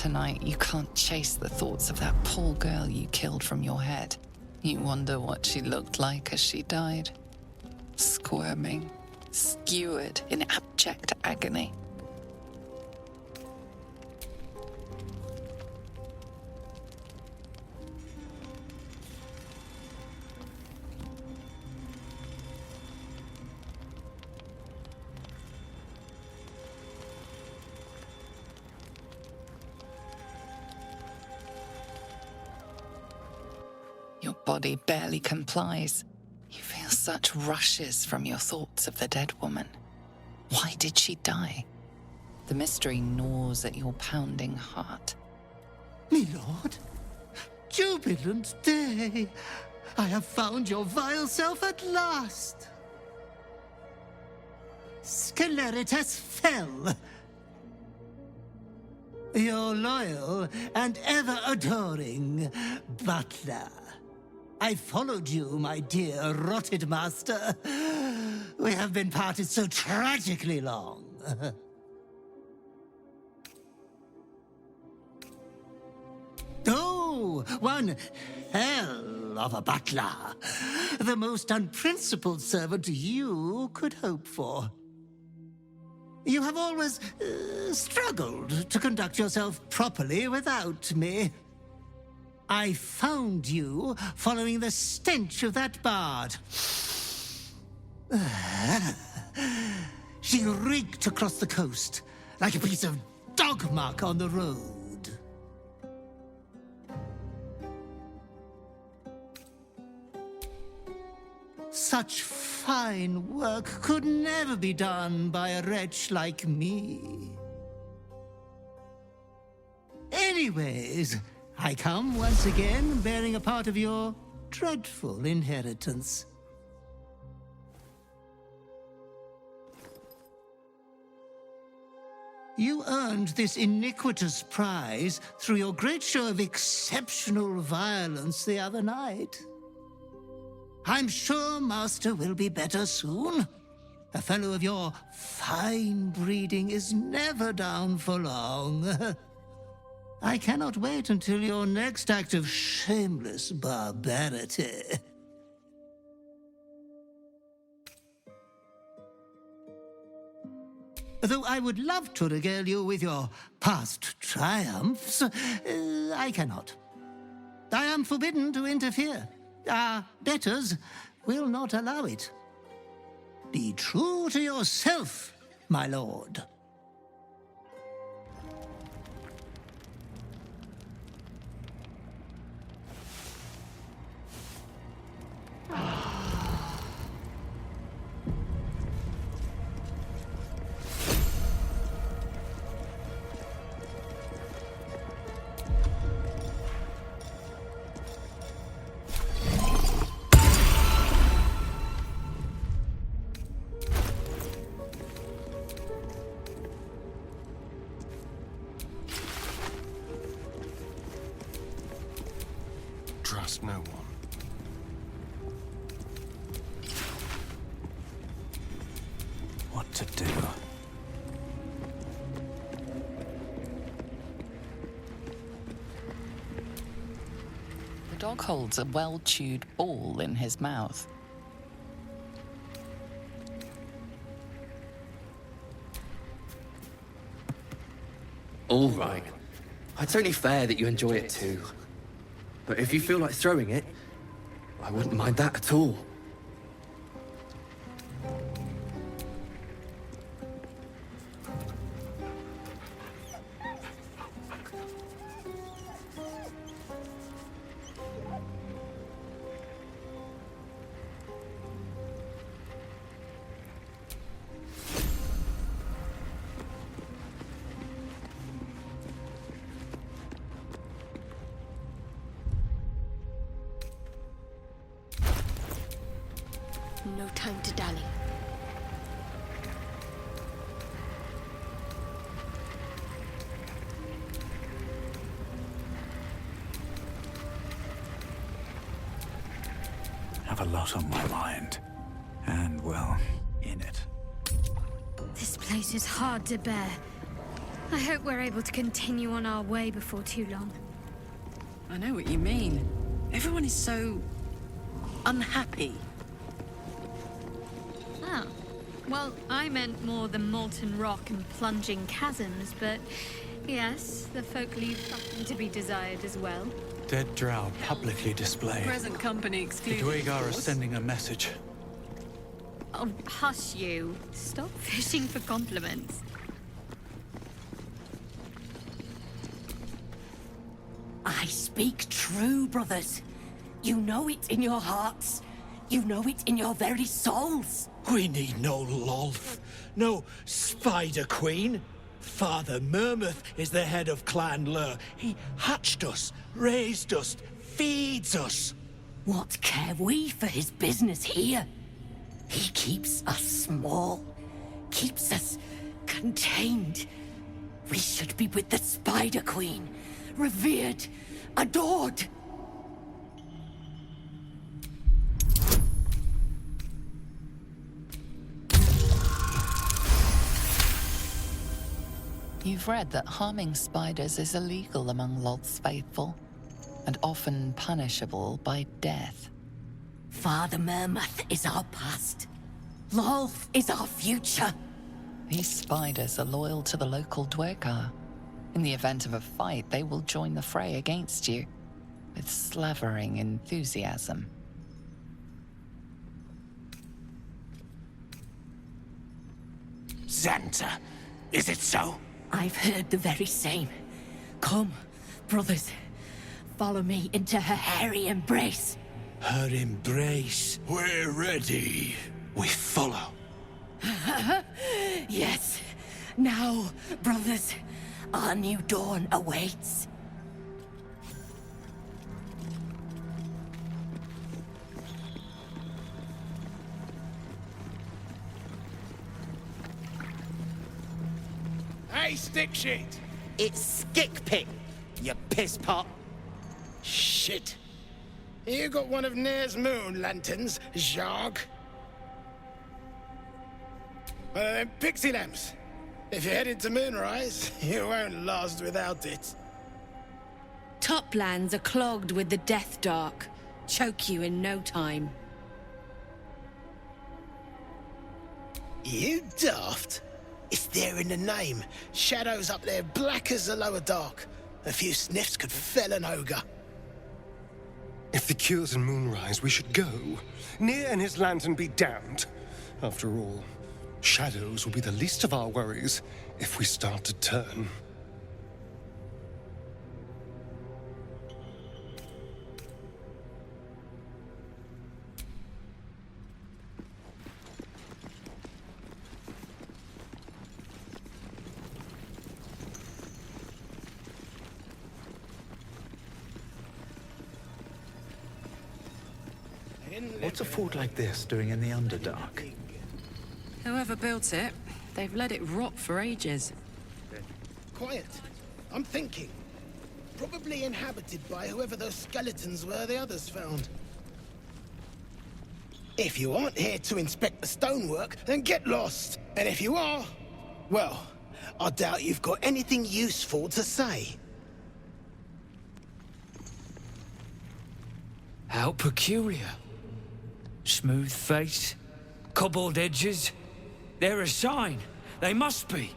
tonight, you can't chase the thoughts of that poor girl you killed from your head. You wonder what she looked like as she died. Squirming, skewered in abject agony. Your body barely complies. You feel such rushes from your thoughts of the dead woman. Why did she die? The mystery gnaws at your pounding heart. Me lord, jubilant day! I have found your vile self at last! Sceleritas fell. Your loyal and ever-adoring butler. I followed you, my dear rotted master. We have been parted so tragically long. Oh, one hell of a butler. The most unprincipled servant you could hope for. You have always struggled to conduct yourself properly without me. I found you following the stench of that bard. She reeked across the coast like a piece of dog muck on the road. Such fine work could never be done by a wretch like me. Anyways, I come once again bearing a part of your dreadful inheritance. You earned this iniquitous prize through your great show of exceptional violence the other night. I'm sure Master will be better soon. A fellow of your fine breeding is never down for long. I cannot wait until your next act of shameless barbarity. Though I would love to regale you with your past triumphs, I cannot. I am forbidden to interfere. Our betters will not allow it. Be true to yourself, my lord. Trust no one. What to do? The dog holds a well-chewed ball in his mouth. All right. It's only fair that you enjoy it too. But if you feel like throwing it, I wouldn't mind that at all. No time to dally. Have a lot on my mind. And, well, in it. This place is hard to bear. I hope we're able to continue on our way before too long. I know what you mean. Everyone is so unhappy. Oh. Well, I meant more the molten rock and plunging chasms, but yes, the folk leave something to be desired as well. Dead drow publicly displayed. Present company The excluded. Dwegar of are course. sending a message. Oh, hush you. Stop fishing for compliments. I speak true, brothers. You know it in your hearts. You know it in your very souls. We need no Lolth, no Spider Queen. Father Murmuth is the head of Clan Lur. He hatched us, raised us, feeds us. What care we for his business here? He keeps us small, keeps us contained. We should be with the Spider Queen, revered, adored. You've read that harming spiders is illegal among Lolth's faithful, and often punishable by death. Father Murmuth is our past. Lolth is our future. These spiders are loyal to the local Dwegar. In the event of a fight, they will join the fray against you, with slavering enthusiasm. Xanta, is it so? I've heard the very same. Come, brothers, follow me into her hairy embrace. Her embrace. We're ready. We follow. Yes. Now, brothers, our new dawn awaits. Hey, stick shit! It's Skickpit, you piss pot. Shit. You got one of Nair's moon lanterns, Jarg? Pixie lamps. If you're headed to Moonrise, you won't last without it. Toplands are clogged with the Death Dark. Choke you in no time. You daft? It's there in the name. Shadows up there, black as the lower dark. A few sniffs could fell an ogre. If the cure's in Moonrise, we should go. Near and his lantern be damned. After all, shadows will be the least of our worries if we start to turn. What's a fort like this doing in the Underdark? Whoever built it, they've let it rot for ages. Quiet. I'm thinking. Probably inhabited by whoever those skeletons were the others found. If you aren't here to inspect the stonework, then get lost. And if you are, well, I doubt you've got anything useful to say. How peculiar. Smooth face, cobbled edges. They're a sign. They must be.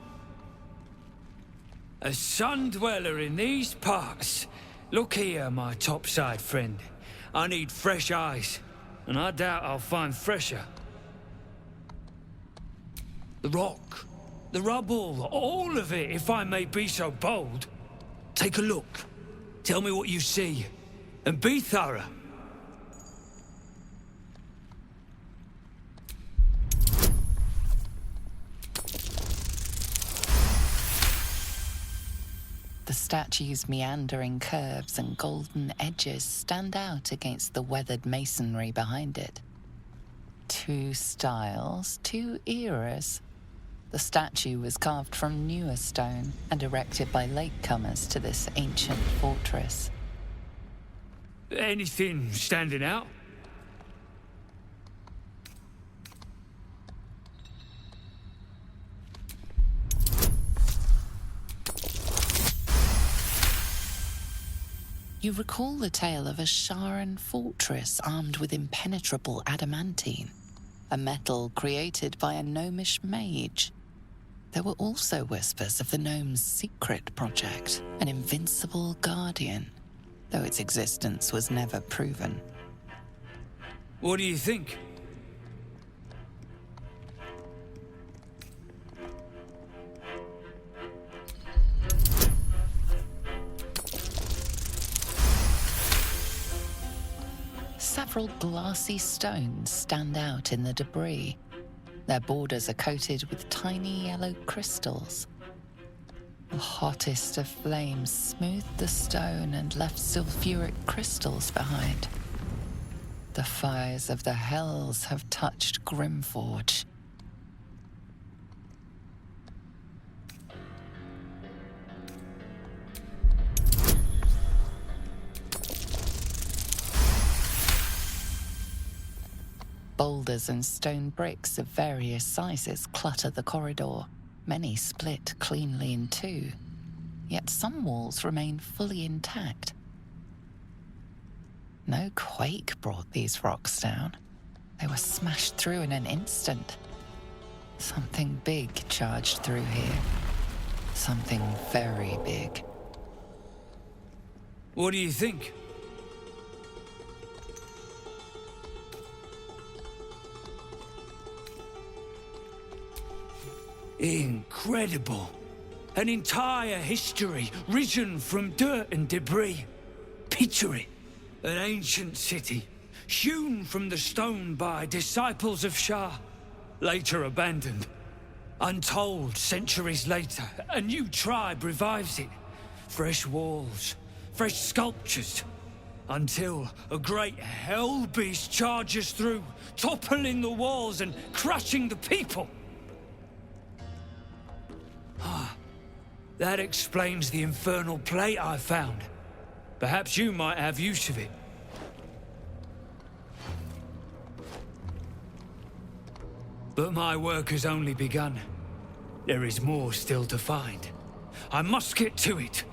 A sun dweller in these parts. Look here, my topside friend. I need fresh eyes, and I doubt I'll find fresher. The rock, the rubble, all of it, if I may be so bold. Take a look. Tell me what you see, and be thorough. The statue's meandering curves and golden edges stand out against the weathered masonry behind it. Two styles, two eras. The statue was carved from newer stone and erected by latecomers to this ancient fortress. Anything standing out? You recall the tale of a Sharan fortress armed with impenetrable adamantine, a metal created by a gnomish mage. There were also whispers of the gnome's secret project, an invincible guardian, though its existence was never proven. What do you think? Several glassy stones stand out in the debris. Their borders are coated with tiny yellow crystals. The hottest of flames smoothed the stone and left sulfuric crystals behind. The fires of the hells have touched Grimforge. Boulders and stone bricks of various sizes clutter the corridor, many split cleanly in two. Yet some walls remain fully intact. No quake brought these rocks down. They were smashed through in an instant. Something big charged through here. Something very big. What do you think? Incredible. An entire history risen from dirt and debris. Picture it. An ancient city, hewn from the stone by disciples of Shah, later abandoned. Untold centuries later, a new tribe revives it. Fresh walls, fresh sculptures, until a great hell beast charges through, toppling the walls and crushing the people. That explains the infernal plate I found. Perhaps you might have use of it. But my work has only begun. There is more still to find. I must get to it.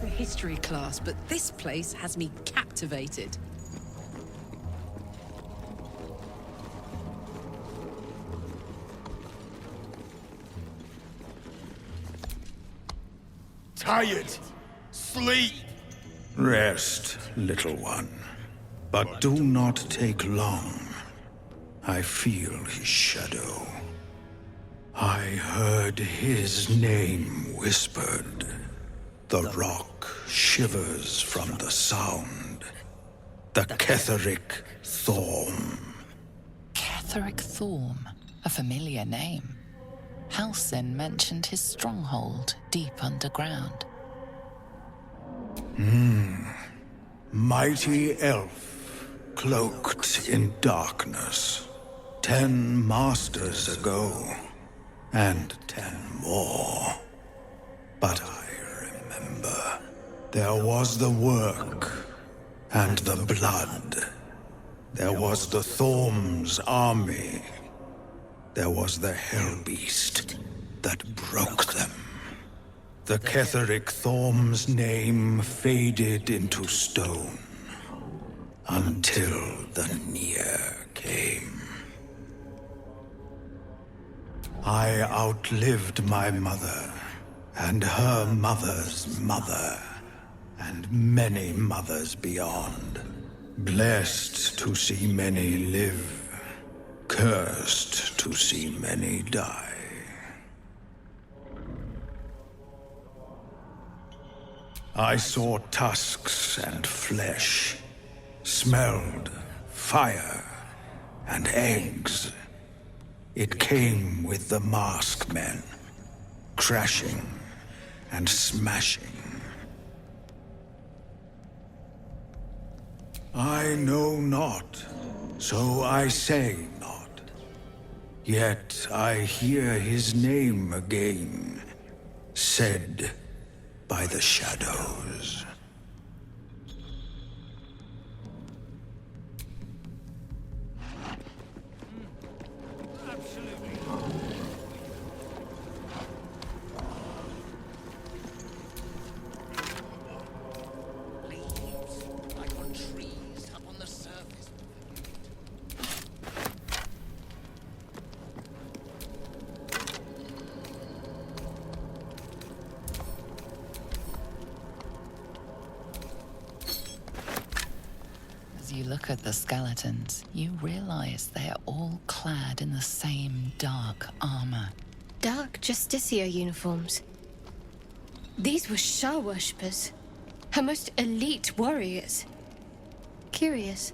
A history class, but this place has me captivated. Tired. Sleep. Rest, little one. But do not take long. I feel his shadow. I heard his name whispered. The rock shivers from the sound. The Ketheric Thorm. Ketheric Thorm, a familiar name. Halsin mentioned his stronghold deep underground. Mighty elf, cloaked in darkness. 10 masters ago, and 10 more. But I remember, there was the work, and the blood. There was the Thorm's army. There was the Hell Beast that broke them. The Ketheric Thorm's name faded into stone until the Near came. I outlived my mother, and her mother's mother, and many mothers beyond. Blessed to see many live. Cursed to see many die. I saw tusks and flesh, smelled fire and eggs. It came with the masked men, crashing and smashing. I know not, so I say not. Yet I hear his name again, said by the shadows. you look at the skeletons, you realize they are all clad in the same dark armor. Dark Justicia uniforms. These were Shah worshippers. Her most elite warriors. Curious.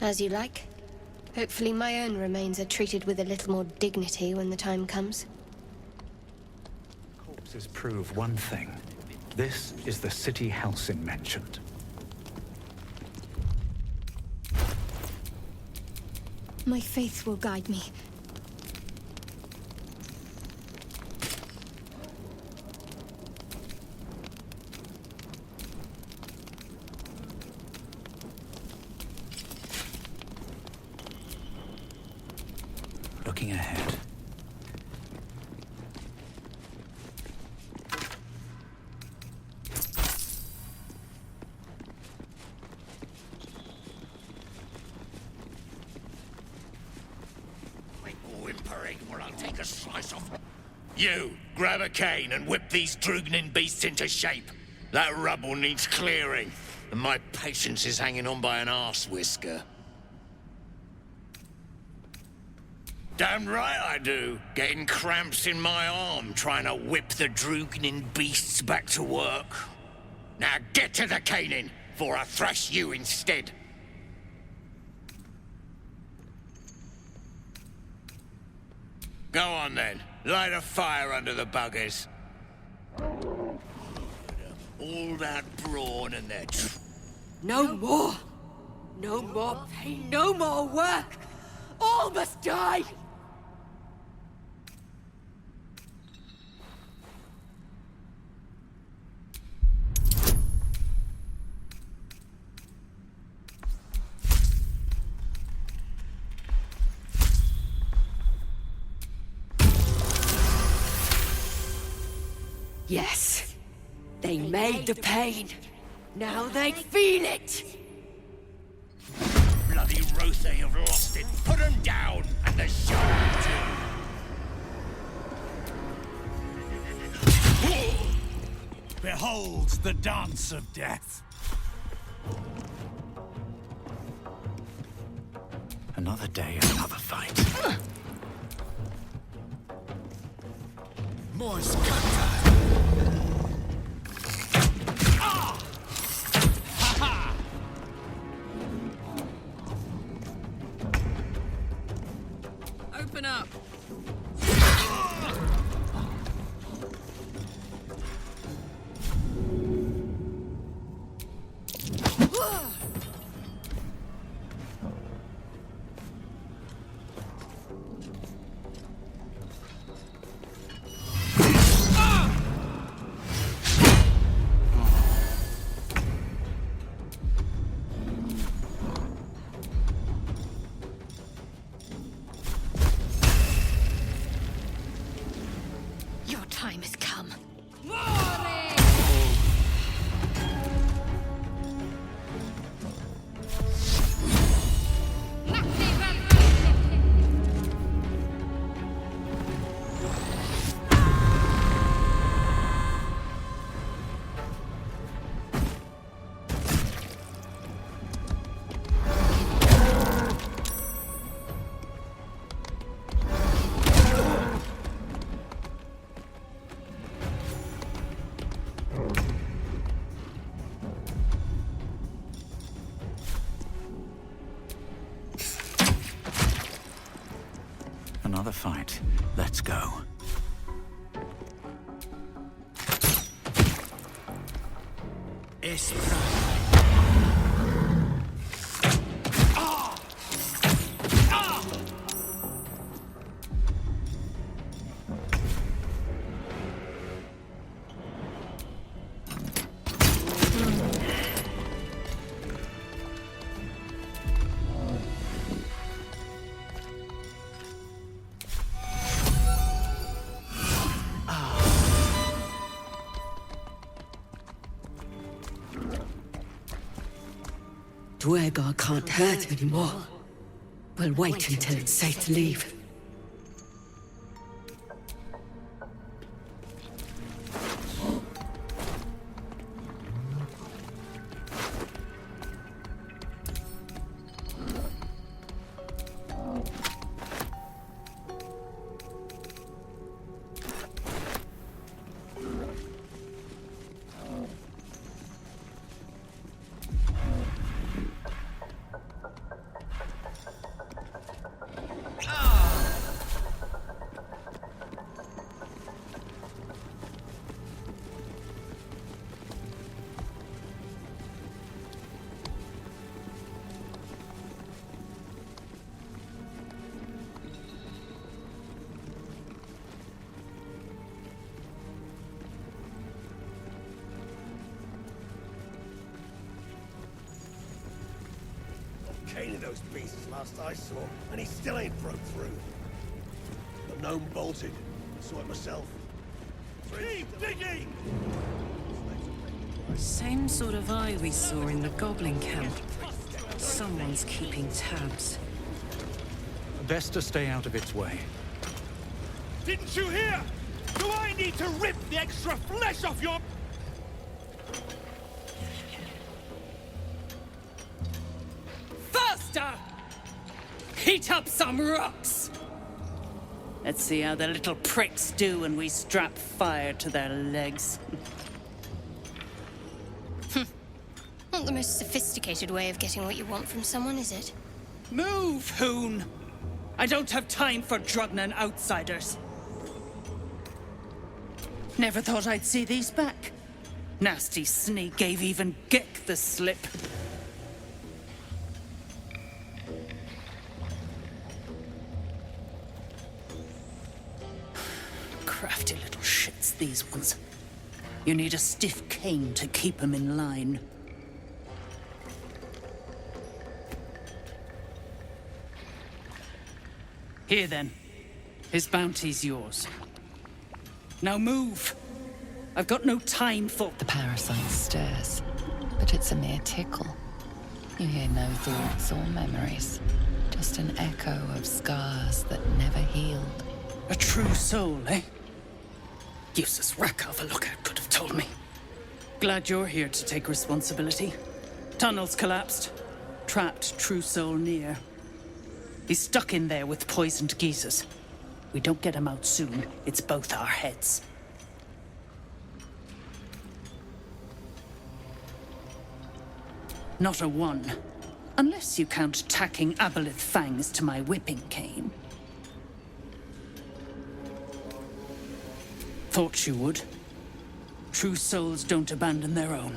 As you like. Hopefully my own remains are treated with a little more dignity when the time comes. Corpses prove one thing. This is the city Halsin mentioned. My faith will guide me. Looking ahead. Whimpering while I'll take a slice off. You, grab a cane and whip these Drugnin beasts into shape. That rubble needs clearing, and my patience is hanging on by an arse whisker. Damn right I do. Getting cramps in my arm trying to whip the Drugnin beasts back to work. Now get to the caning, before I thrash you instead. Go on then. Light a fire under the buggers. All that brawn and their... No more! No more pain, no more work! All must die! Yes, they made the pain. Now they feel it. Bloody Rotha, you've lost it. Put them down, and the show too. Behold the dance of death. Another day, another fight. More scutter. Open up. Your time has come. Another fight. Let's go. Dwergar can't hurt anymore. We'll wait until it's safe to leave. caning those beasts last I saw, and he still ain't broke through. The gnome bolted. Saw it myself. Keep digging! Same sort of eye we saw in the goblin camp. Someone's keeping tabs. Best to stay out of its way. Didn't you hear? Do I need to rip the extra flesh off your... Faster! Heat up some rocks! Let's see how the little pricks do when we strap fire to their legs. Not the most sophisticated way of getting what you want from someone, is it? Move, Hoon! I don't have time for Drugnan outsiders. Never thought I'd see these back. Nasty sneak gave even Gick the slip. Crafty little shits, these ones. You need a stiff cane to keep them in line. Here then. His bounty's yours. Now move! I've got no time for... The parasite stirs, but it's a mere tickle. You hear no thoughts or memories, just an echo of scars that never healed. A true soul, eh? Useless wreck of a lookout could have told me. Glad you're here to take responsibility. Tunnels collapsed. Trapped true soul near. He's stuck in there with poisoned geezers. We don't get him out soon, it's both our heads. Not a one. Unless you count tacking aboleth fangs to my whipping cane. Thought you would. True souls don't abandon their own.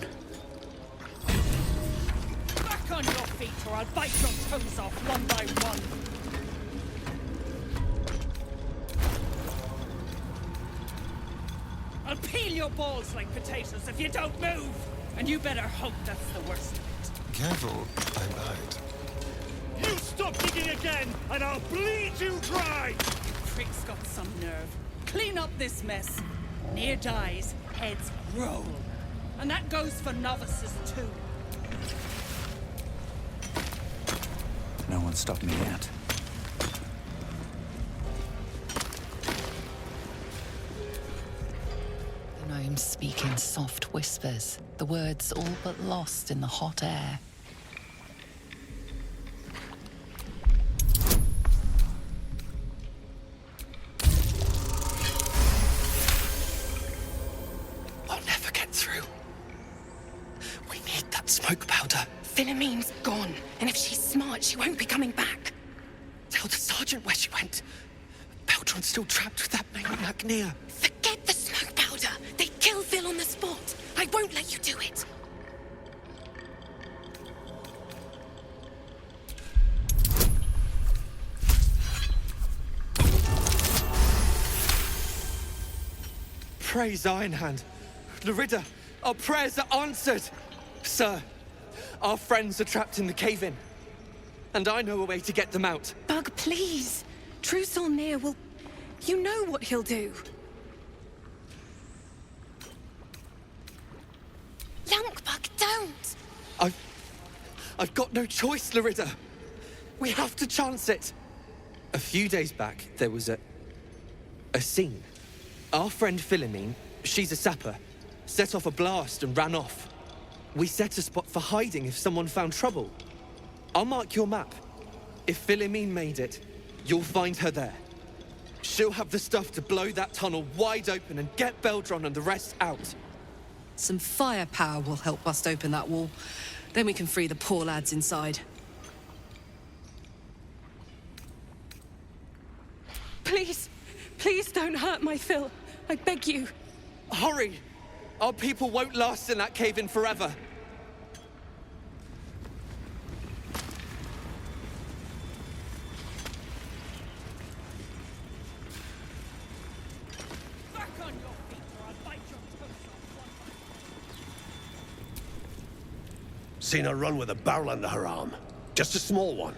Back on your feet or I'll bite your toes off one by one. I'll peel your balls like potatoes if you don't move! And you better hope that's the worst of it. Careful, I might. You stop digging again, and I'll bleed you dry! Prick's got some nerve. Clean up this mess. Near dies, heads roll. And that goes for novices too. No one stopped me yet. The gnomes speak in soft whispers, the words all but lost in the hot air. I'll never get through. We need that smoke powder. Philommene's gone, and if she's smart, she won't be coming back. Tell the sergeant where she went. Baltron's still trapped with that maniac near. Forget the smoke powder. They kill Phil on the spot. I won't let you do it. Praise Ironhand. Larida, our prayers are answered. Sir, our friends are trapped in the cave-in. And I know a way to get them out. Bug, please. True Solnir will... You know what he'll do. Lunkbug, don't! I've got no choice, Larida. We have to chance it. A few days back, there was a scene. Our friend Philomene, she's a sapper, set off a blast and ran off. We set a spot for hiding if someone found trouble. I'll mark your map. If Philomene made it, you'll find her there. She'll have the stuff to blow that tunnel wide open and get Beldron and the rest out. Some firepower will help bust open that wall. Then we can free the poor lads inside. Please, please don't hurt my Phil. I beg you. Hurry! Our people won't last in that cave-in forever. Back on your feet or I'll bite your toes off. Seen her run with a barrel under her arm. Just a small one,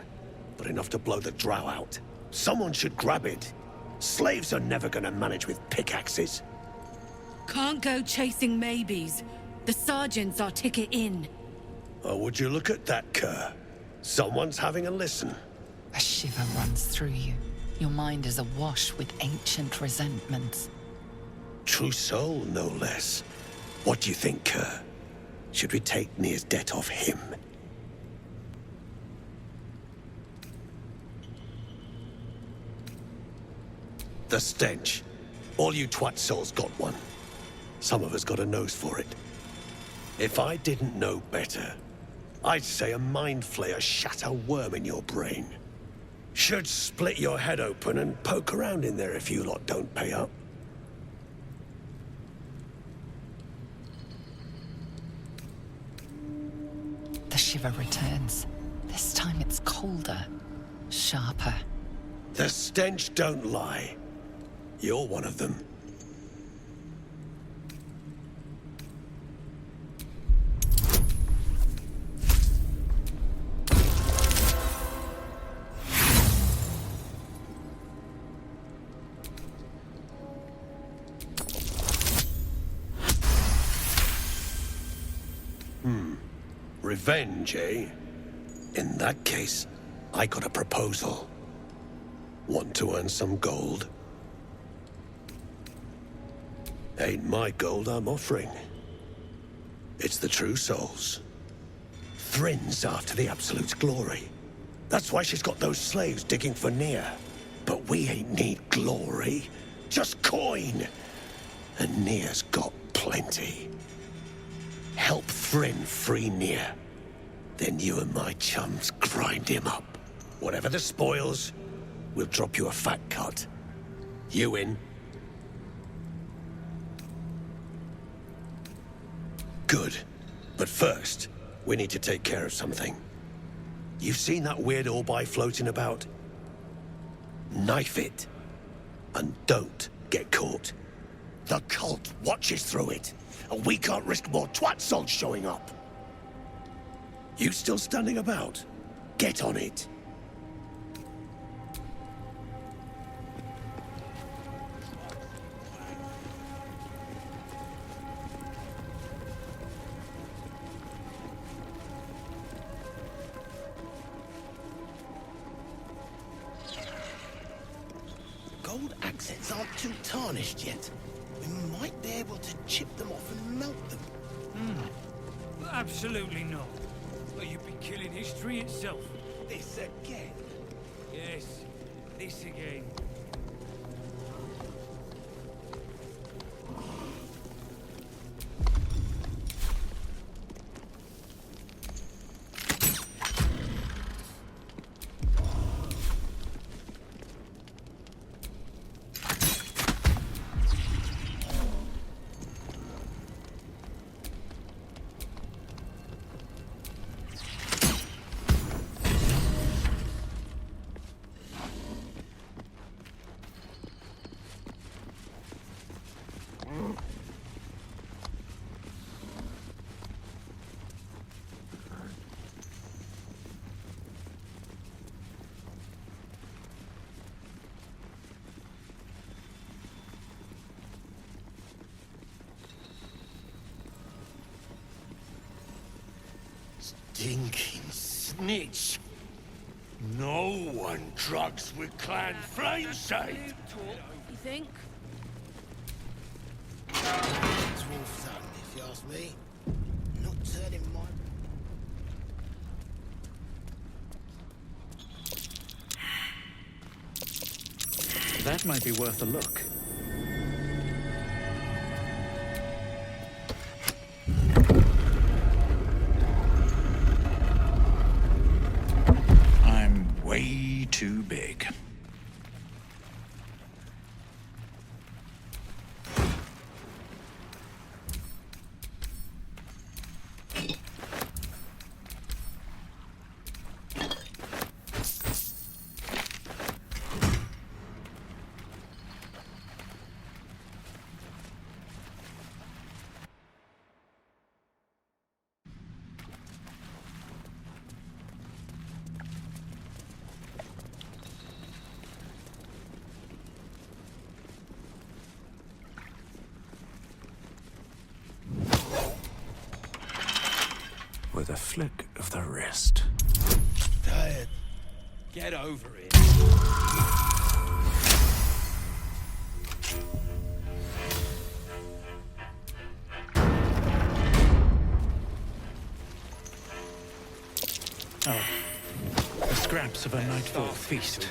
but enough to blow the drow out. Someone should grab it. Slaves are never gonna manage with pickaxes. Can't go chasing maybes. The sergeant's our ticket in. Oh, would you look at that, Kerr? Someone's having a listen. A shiver runs through you. Your mind is awash with ancient resentments. True soul, no less. What do you think, Kerr? Should we take Nir's debt off him? The stench. All you twat souls got one. Some of us got a nose for it. If I didn't know better, I'd say a mind flayer shat a worm in your brain. Should split your head open and poke around in there if you lot don't pay up. The shiver returns. This time it's colder, sharper. The stench don't lie. You're one of them. Revenge, eh? In that case, I got a proposal. Want to earn some gold? Ain't my gold I'm offering. It's the true souls. Thrin's after the Absolute's glory. That's why she's got those slaves digging for Nir. But we ain't need glory, just coin. And Nir's got plenty. Help Thryn free Nir. Then you and my chums grind him up. Whatever the spoils, we'll drop you a fat cut. You in? Good. But first, we need to take care of something. You've seen that weird orbi floating about? Knife it. And don't get caught. The cult watches through it, and we can't risk more twat souls showing up. You still standing about? Get on it. Gold accents aren't too tarnished yet. We might be able to chip them off and melt them. Absolutely not. Well, you'd be killing history itself. This again? Yes, this again. Stinking snitch. No one drugs with Clan Flameshade. You think? It's Wolf's son, if you ask me. Not turning my... That might be worth a look. I'm way too big. with a flick of the wrist. Tired. Get over it. Oh, the scraps of a nightfall feast.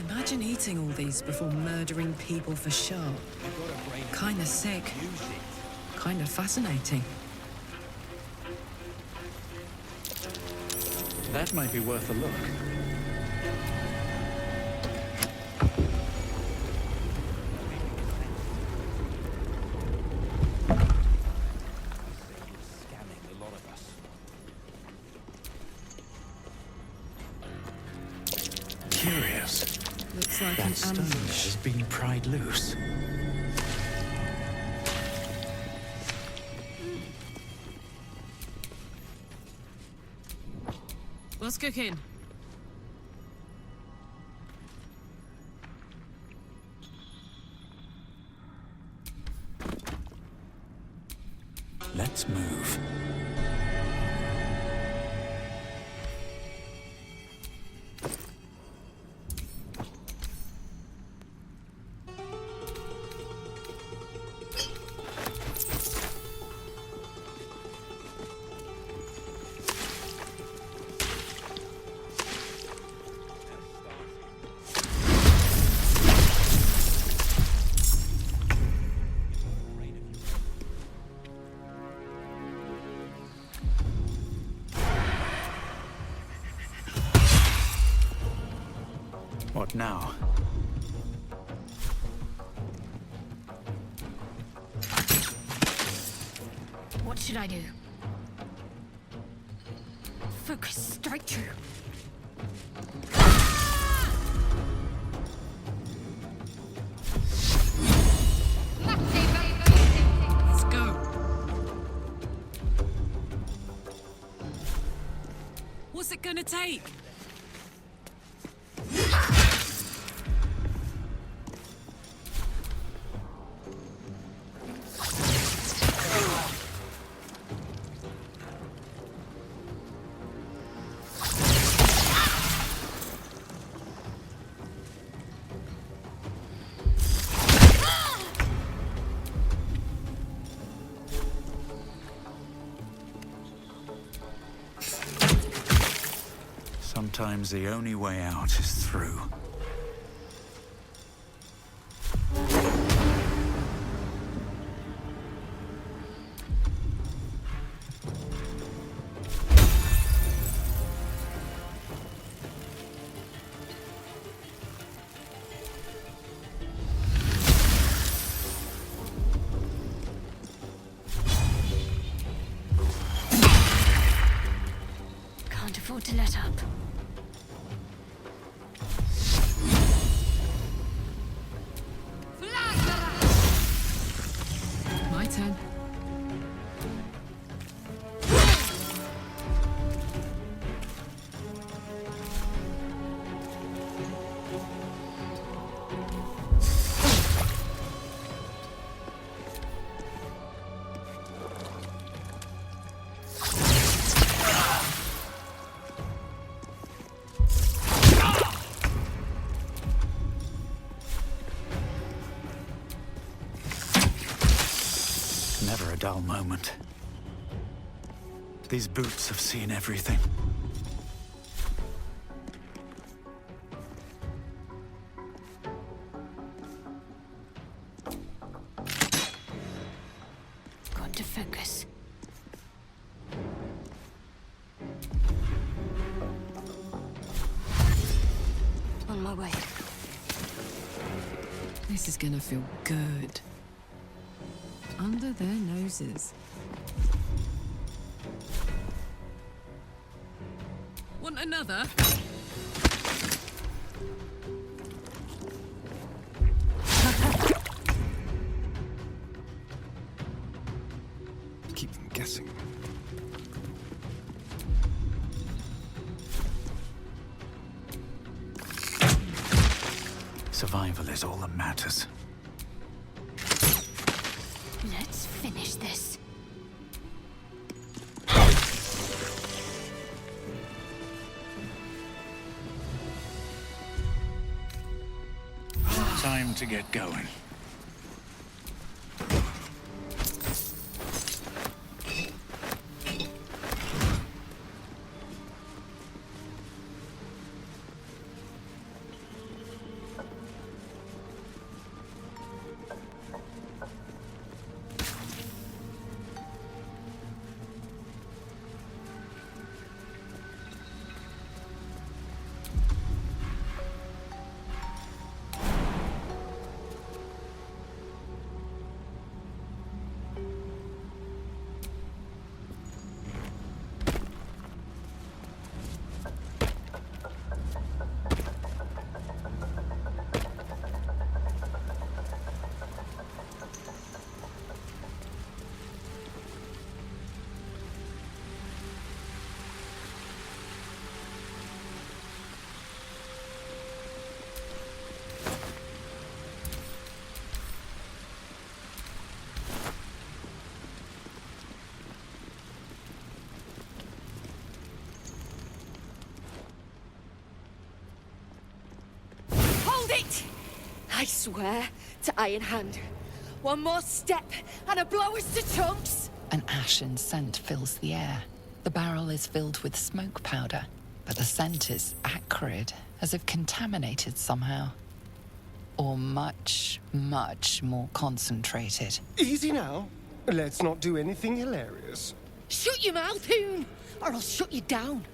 Imagine eating all these before murdering people for show. Kinda sick. Kinda fascinating. That might be worth a look. Curious. Looks like That an stone ambush. has been pried loose. What's cooking? Let's move. What now? What should I do? Focus, strike true. Let's go. What's it gonna take? Sometimes the only way out is through. Can't afford to let up. My turn. Never a dull moment. These boots have seen everything. Got to focus. On my way. This is gonna feel good. Under their noses. Want another? Keep them guessing. Survival is all that matters. Let's finish this. Time to get going. I swear to Iron Hand, one more step and a blow us to chunks. An ashen scent fills the air. The barrel is filled with smoke powder, but the scent is acrid, as if contaminated somehow. Or much, much more concentrated. Easy now. Let's not do anything hilarious. Shut your mouth, Hoon, or I'll shut you down.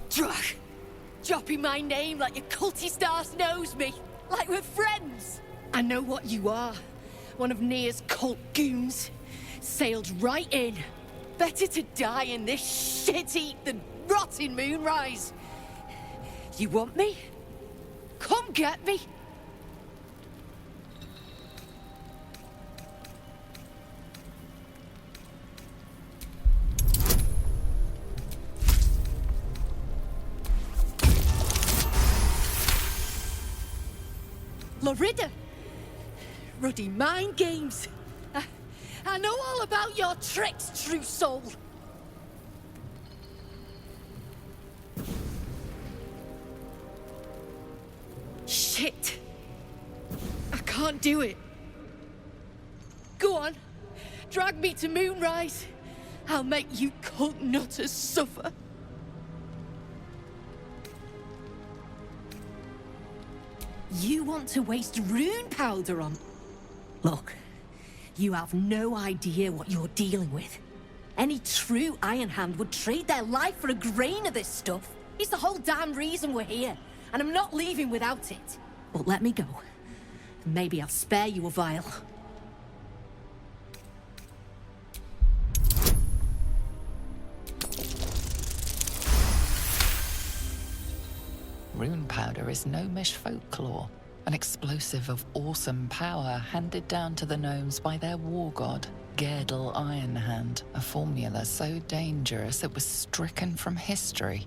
Drach, dropping my name like your cultist arse knows me, like we're friends. I know what you are, one of Nia's cult goons. Sailed right in. Better to die in this shit heap than rot in Moonrise. You want me? Come get me. Lorida! Ruddy mind games! I know all about your tricks, true soul! Shit! I can't do it. Go on, drag me to Moonrise. I'll make you cult nutters suffer. You want to waste rune powder on... Look, you have no idea what you're dealing with. Any true Iron Hand would trade their life for a grain of this stuff. It's the whole damn reason we're here, and I'm not leaving without it. But let me go. Maybe I'll spare you a vial. Rune powder is gnomish folklore, an explosive of awesome power handed down to the gnomes by their war god, Gerdel Ironhand, a formula so dangerous it was stricken from history,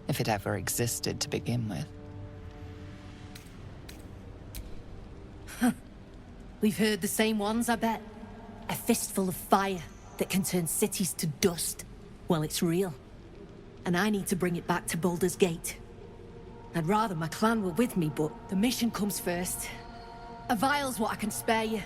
if it ever existed to begin with. We've heard the same ones, I bet. A fistful of fire that can turn cities to dust. Well, it's real. And I need to bring it back to Baldur's Gate. I'd rather my clan were with me, but the mission comes first. A vial's what I can spare you.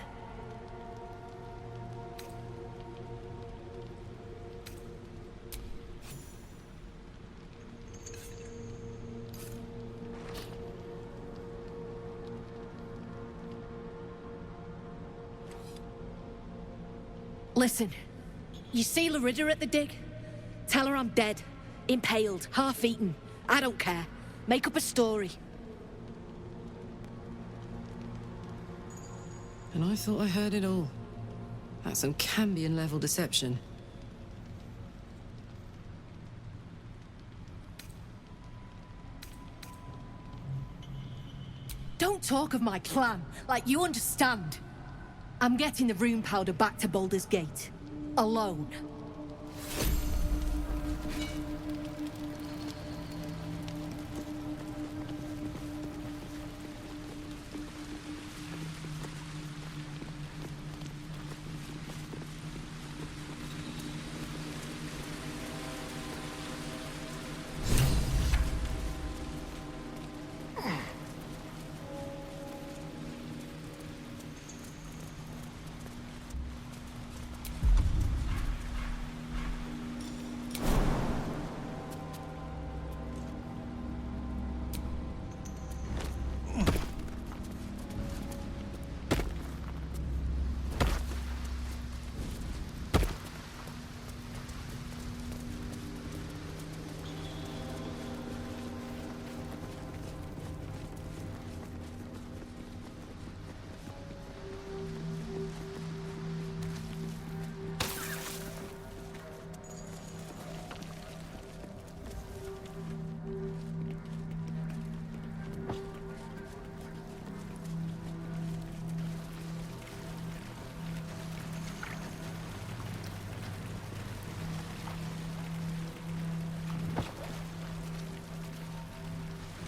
Listen, you see Lorida at the dig? Tell her I'm dead, impaled, half-eaten. I don't care. Make up a story. And I thought I heard it all. That's some Cambion-level deception. Don't talk of my clan like you understand. I'm getting the rune powder back to Baldur's Gate. Alone.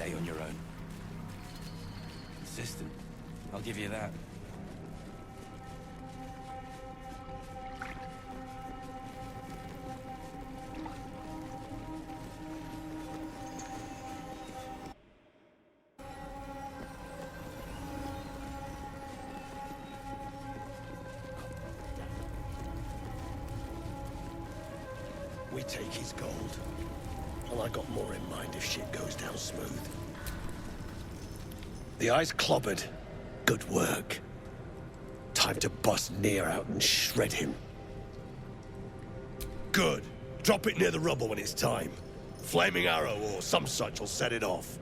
day on your own. Consistent. I'll give you that. We take his gold. And I got more in mind if shit goes down smooth. The eye's clobbered. Good work. Time to bust Nier out and shred him. Good. Drop it near the rubble when it's time. Flaming arrow or some such will set it off.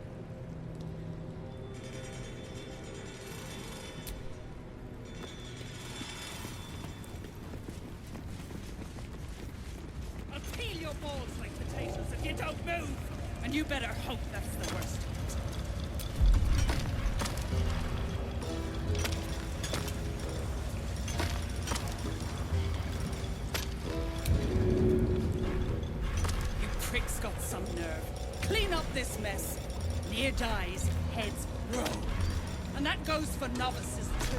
I'll peel your balls like potatoes if you don't move! And you better hope that's the worst. You prick's got some nerve. Clean up this mess. Near dies, heads roll. And that goes for novices too.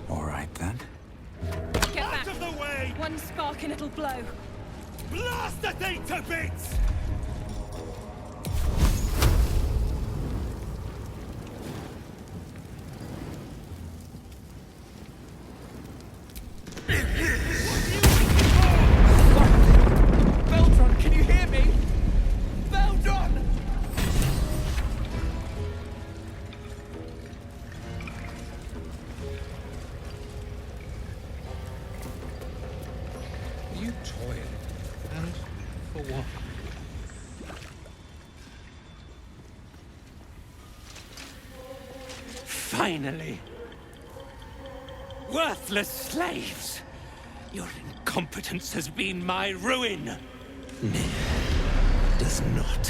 All right, then. Get back! Out of the way! One spark and it'll blow. Blast the thing to bits! Baldur, can you hear me? Baldur! You toil. And for what? Finally. Worthless slaves! Your incompetence has been my ruin. Nier does not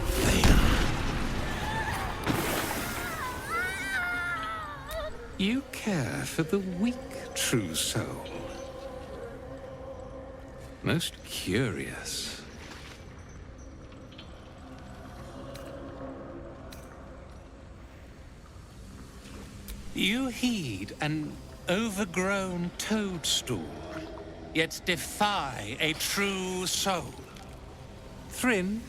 fail. You care for the weak, true soul. Most curious. You heed an overgrown toadstool, yet defy a true soul. Thryn,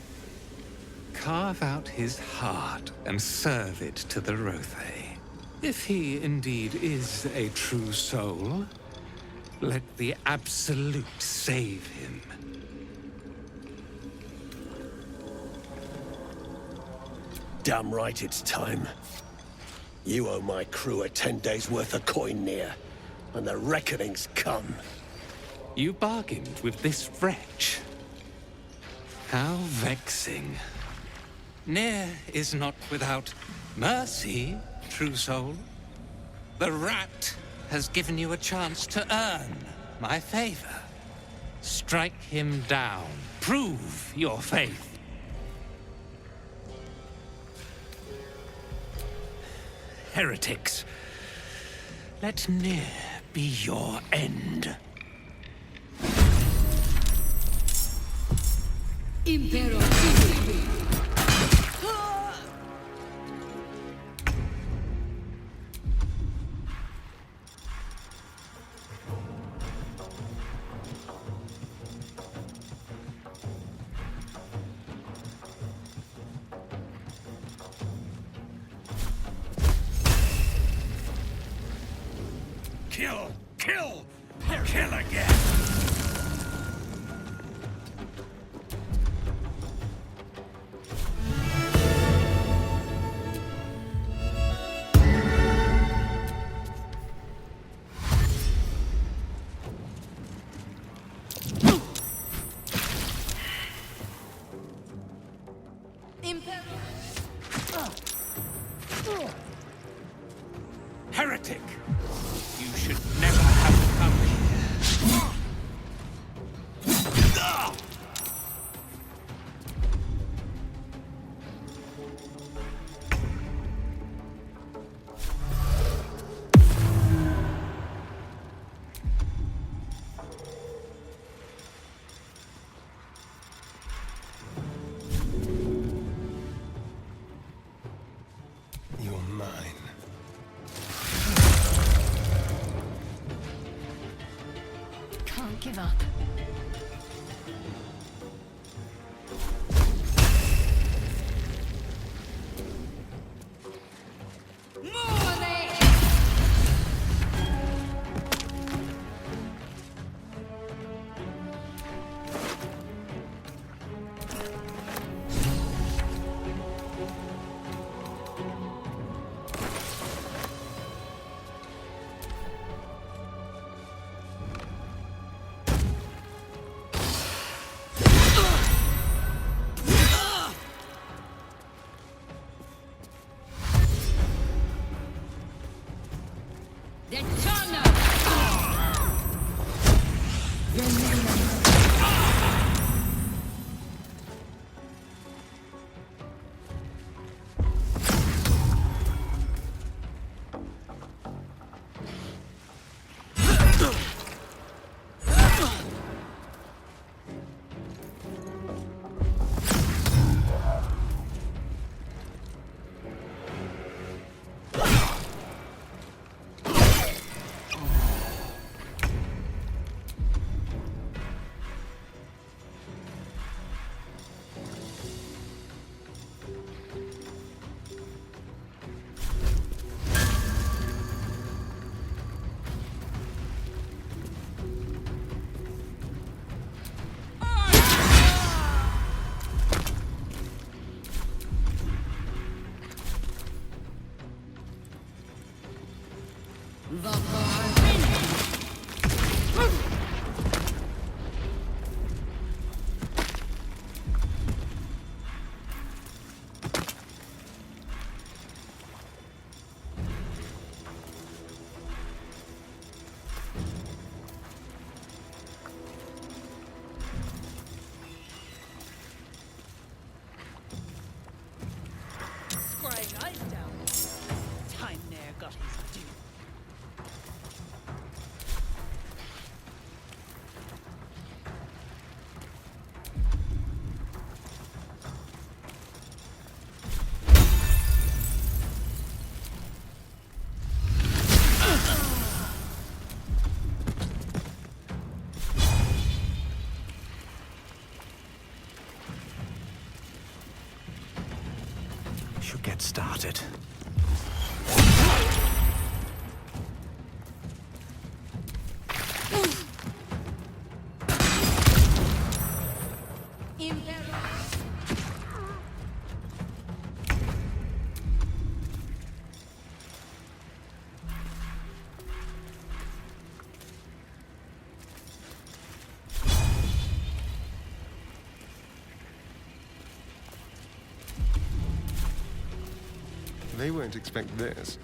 carve out his heart and serve it to the Rothe. If he indeed is a true soul, let the Absolute save him. Damn right it's time. You owe my crew a 10 days' worth of coin, Nier. And the reckoning's come. You bargained with this wretch. How vexing. Nier is not without mercy, true soul. The rat has given you a chance to earn my favor. Strike him down. Prove your faith. Heretics, let Nier be your end. Impero. Kill! Kill! Kill again! Heretic! You should never have come here. give up. Should get started. They won't expect this.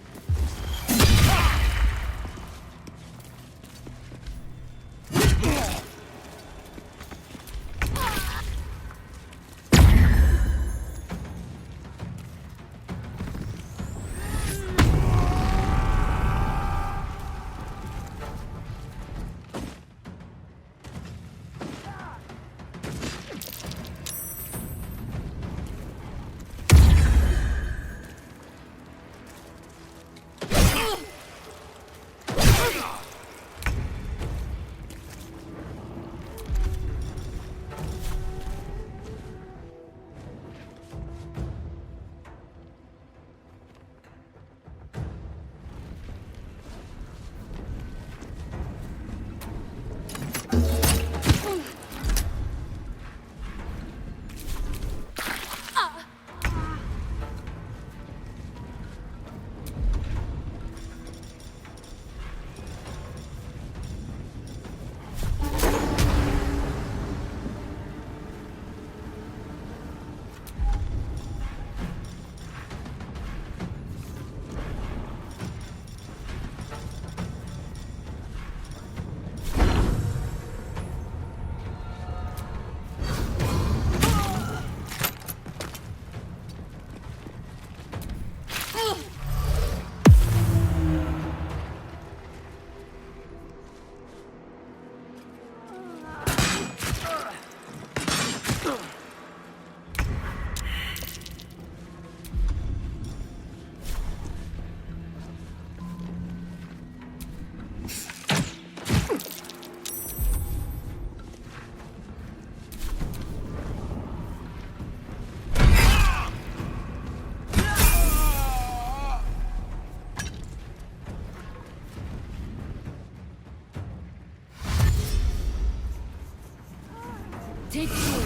Take two.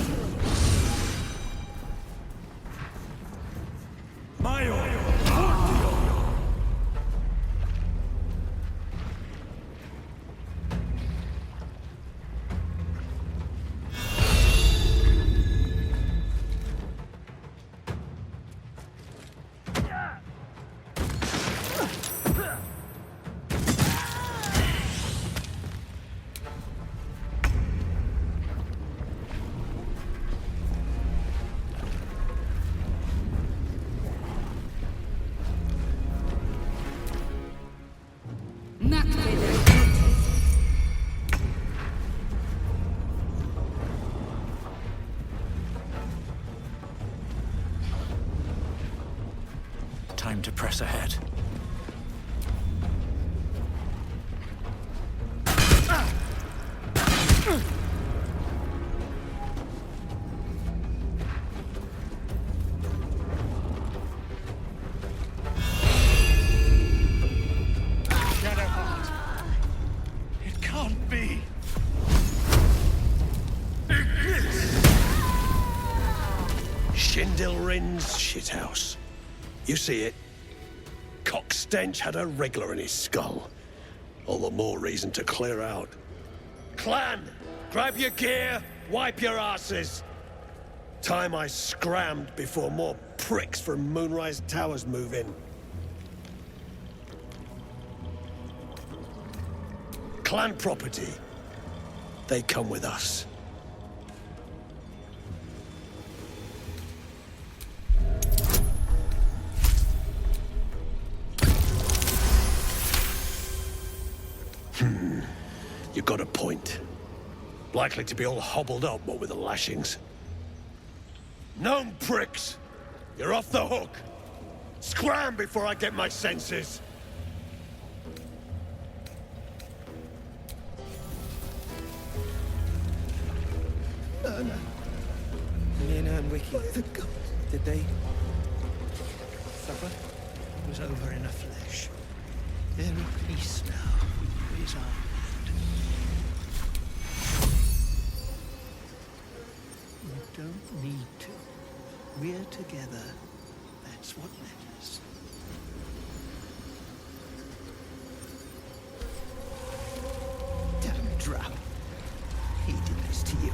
Time to press ahead. It can't be. Shindilrin's shithouse. You see it? Cockstench had a wriggler in his skull. All the more reason to clear out. Clan! Grab your gear, wipe your asses! Time I scrammed before more pricks from Moonrise Towers move in. Clan property. They come with us. You got a point. Likely to be all hobbled up, what with the lashings. Gnome pricks! You're off the hook! Scram before I get my senses! No. Lena and Wiki. Did they suffer? It was over in a flash. They're at peace now. Raise our hand. You don't need to. We're together. That's what matters. Tell him to drop. He did this to you.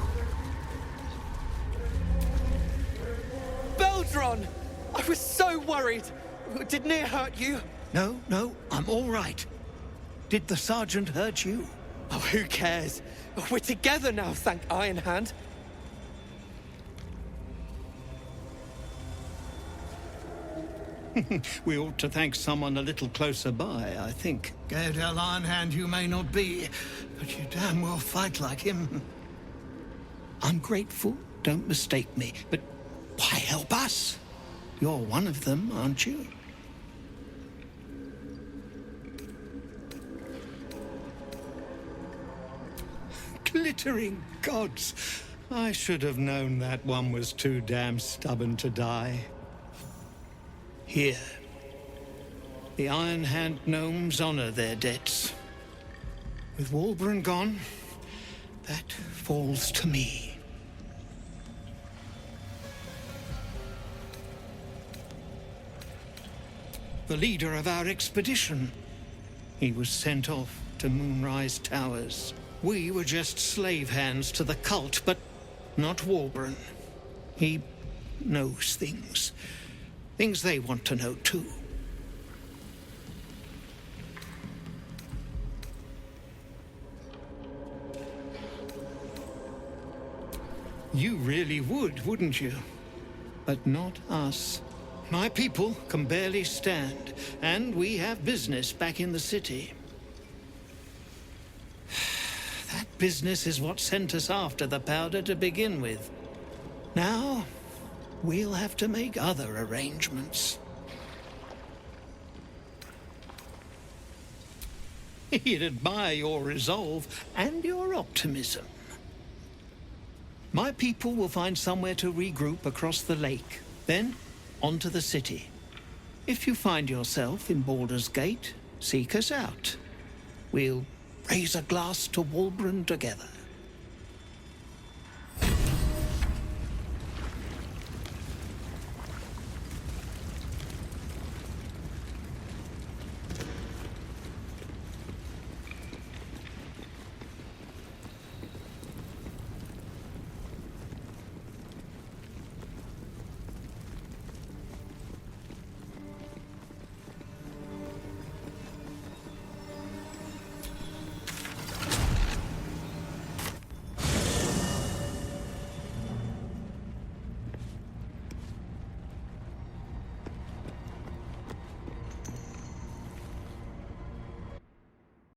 Baldur! I was so worried! Did Near hurt you? No, I'm all right. Did the sergeant hurt you? Oh, who cares? We're together now, thank Iron Hand. We ought to thank someone a little closer by, I think. Gaedel Iron Hand you may not be, but you damn well fight like him. I'm grateful, don't mistake me, but why help us? You're one of them, aren't you? Glittering gods! I should have known that one was too damn stubborn to die. Here. The Iron Hand gnomes honor their debts. With Walburn gone, that falls to me. The leader of our expedition. He was sent off to Moonrise Towers. We were just slave hands to the cult, but not Walburn. He knows things. Things they want to know, too. You really would, wouldn't you? But not us. My people can barely stand, and we have business back in the city. That business is what sent us after the powder to begin with. Now, we'll have to make other arrangements. He'd admire your resolve and your optimism. My people will find somewhere to regroup across the lake, then on to the city. If you find yourself in Baldur's Gate, seek us out. We'll raise a glass to Walburn together.